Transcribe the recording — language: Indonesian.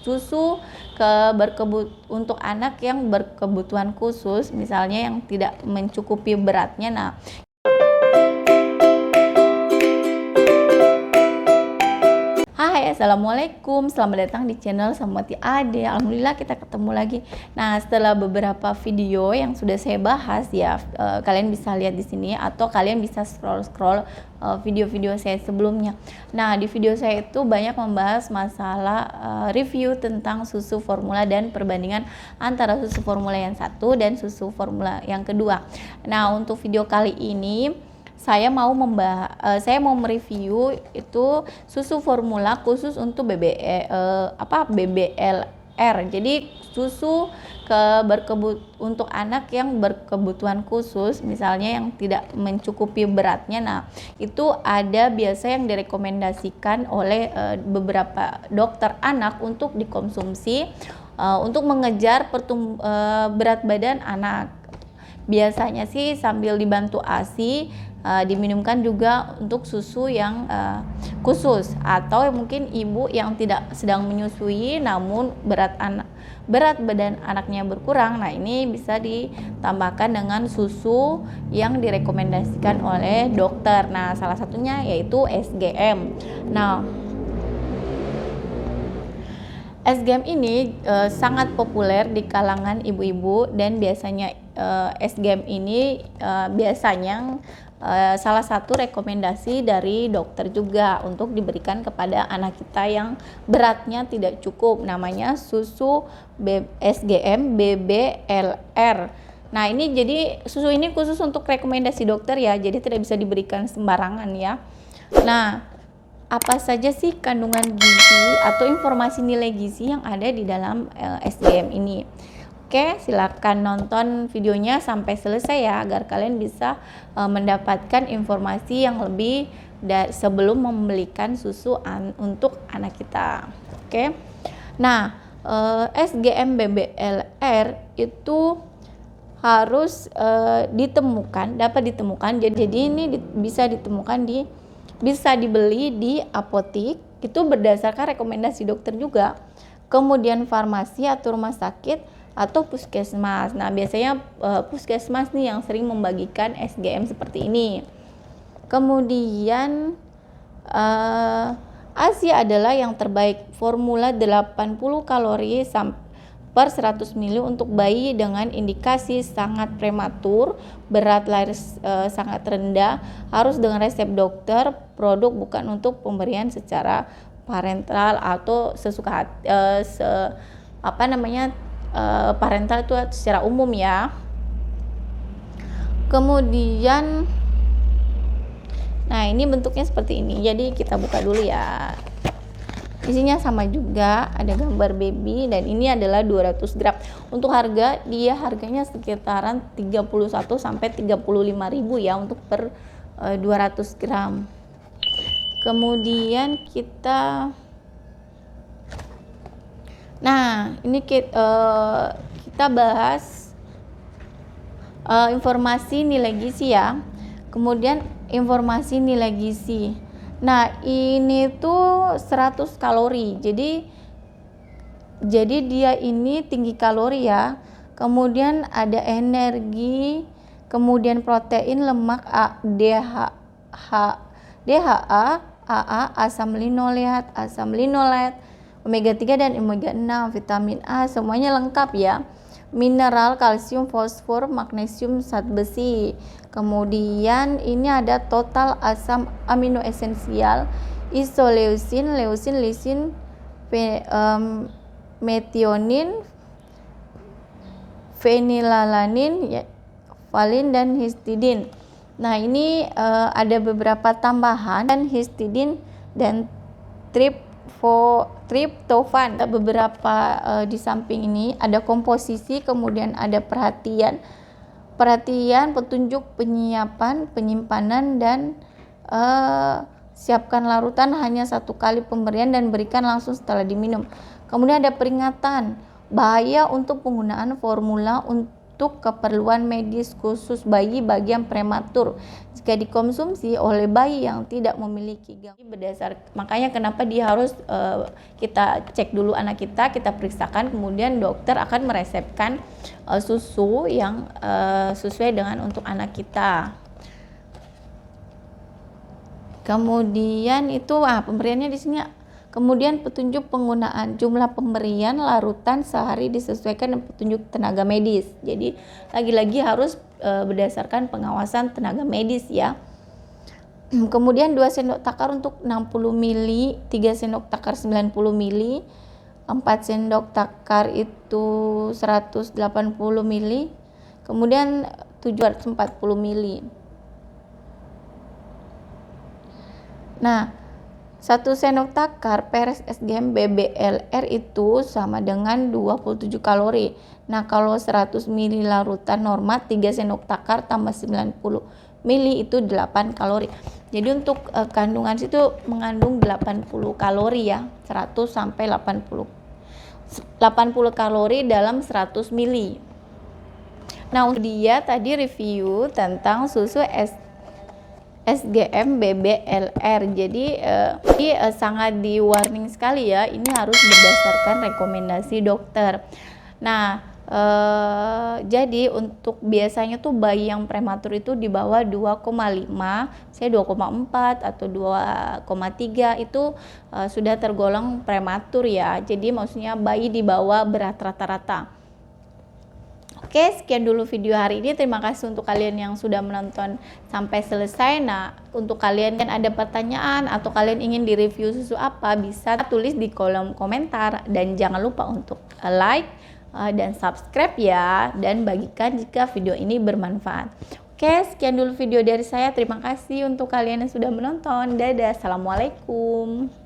susu untuk anak yang berkebutuhan khusus, misalnya yang tidak mencukupi beratnya. Nah, hai, assalamualaikum, selamat datang di channel Samawati Ade. Alhamdulillah kita ketemu lagi. Nah, setelah beberapa video yang sudah saya bahas ya, kalian bisa lihat di sini atau kalian bisa scroll video-video saya sebelumnya. Nah, di video saya itu banyak membahas masalah review tentang susu formula dan perbandingan antara susu formula yang satu dan susu formula yang kedua. Nah, untuk video kali ini saya mau mereview itu susu formula khusus untuk BBLR. Jadi susu untuk anak yang berkebutuhan khusus, misalnya yang tidak mencukupi beratnya. Nah, itu ada biasa yang direkomendasikan oleh beberapa dokter anak untuk dikonsumsi untuk mengejar berat badan anak. Biasanya sih sambil dibantu ASI, diminumkan juga untuk susu yang khusus, atau mungkin ibu yang tidak sedang menyusui namun berat badan anaknya berkurang. Nah, ini bisa ditambahkan dengan susu yang direkomendasikan oleh dokter. Nah, salah satunya yaitu SGM. Nah, SGM ini sangat populer di kalangan ibu-ibu, dan biasanya SGM ini biasanya salah satu rekomendasi dari dokter juga untuk diberikan kepada anak kita yang beratnya tidak cukup. Namanya susu SGM BBLR. Nah, ini jadi susu ini khusus untuk rekomendasi dokter ya, jadi tidak bisa diberikan sembarangan ya. Nah, apa saja sih kandungan gizi atau informasi nilai gizi yang ada di dalam SGM ini? Oke, silakan nonton videonya sampai selesai ya, agar kalian bisa mendapatkan informasi yang lebih sebelum membelikan susu untuk anak kita. Oke. Nah, SGM BBLR itu harus dapat ditemukan. Jadi ini bisa dibeli di apotik, itu berdasarkan rekomendasi dokter juga. Kemudian farmasi atau rumah sakit atau puskesmas. Nah, biasanya puskesmas nih yang sering membagikan SGM seperti ini. Kemudian ASI adalah yang terbaik, formula 80 kalori per 100 ml untuk bayi dengan indikasi sangat prematur, berat lahir sangat rendah, harus dengan resep dokter, produk bukan untuk pemberian secara parental atau sesuka hati, parental itu secara umum ya. Kemudian, nah ini bentuknya seperti ini, jadi kita buka dulu ya. Isinya sama juga, ada gambar baby, dan ini adalah 200 gram. Untuk harganya sekitaran 31 sampai 35.000 ya untuk per 200 gram. Kemudian ini kita bahas informasi nilai gizi ya. Kemudian informasi nilai gizi. Nah, ini tuh 100 kalori. Jadi dia ini tinggi kalori ya. Kemudian ada energi, kemudian protein, lemak, DHA, AA, asam linolet, omega 3 dan omega 6, vitamin A, semuanya lengkap ya. Mineral, kalsium, fosfor, magnesium, zat besi. Kemudian ini ada total asam amino esensial, isoleusin, leusin, lisin, metionin, fenilalanin, valin, dan histidin. Nah, ini ada beberapa tambahan, dan histidin dan triptofan. Beberapa di samping ini ada komposisi, kemudian ada perhatian, petunjuk penyimpanan, dan siapkan larutan hanya 1 kali pemberian dan berikan langsung setelah diminum. Kemudian ada peringatan, bahaya untuk penggunaan formula untuk untuk keperluan medis khusus bayi bagian prematur jika dikonsumsi oleh bayi yang tidak memiliki gangguan. Makanya kenapa dia harus kita cek dulu anak kita periksakan, kemudian dokter akan meresepkan susu yang sesuai dengan untuk anak kita. Kemudian itu pemberiannya di sini. Kemudian petunjuk penggunaan, jumlah pemberian larutan sehari disesuaikan dengan petunjuk tenaga medis. Jadi lagi-lagi harus berdasarkan pengawasan tenaga medis ya. Kemudian 2 sendok takar untuk 60 ml, 3 sendok takar 90 ml, 4 sendok takar itu 180 ml, kemudian 740 ml. Nah, 1 sendok takar per SGM BBLR itu sama dengan 27 kalori. Nah, kalau 100 ml larutan normal 3 sendok takar tambah 90 ml itu 8 kalori. Jadi untuk kandungan itu mengandung 80 kalori ya, 100 sampai 80 kalori dalam 100 ml. Nah, untuk dia tadi review tentang susu SGM BBLR. Jadi sangat di warning sekali ya, ini harus berdasarkan rekomendasi dokter. Nah, jadi untuk biasanya tuh bayi yang prematur itu di bawah 2,5, saya 2,4 atau 2,3 itu sudah tergolong prematur ya. Jadi maksudnya bayi di bawah berat rata-rata. Oke, sekian dulu video hari ini. Terima kasih untuk kalian yang sudah menonton sampai selesai. Nah, untuk kalian yang ada pertanyaan atau kalian ingin direview susu apa, bisa tulis di kolom komentar. Dan jangan lupa untuk like dan subscribe ya. Dan bagikan jika video ini bermanfaat. Oke, sekian dulu video dari saya. Terima kasih untuk kalian yang sudah menonton. Dadah, assalamualaikum.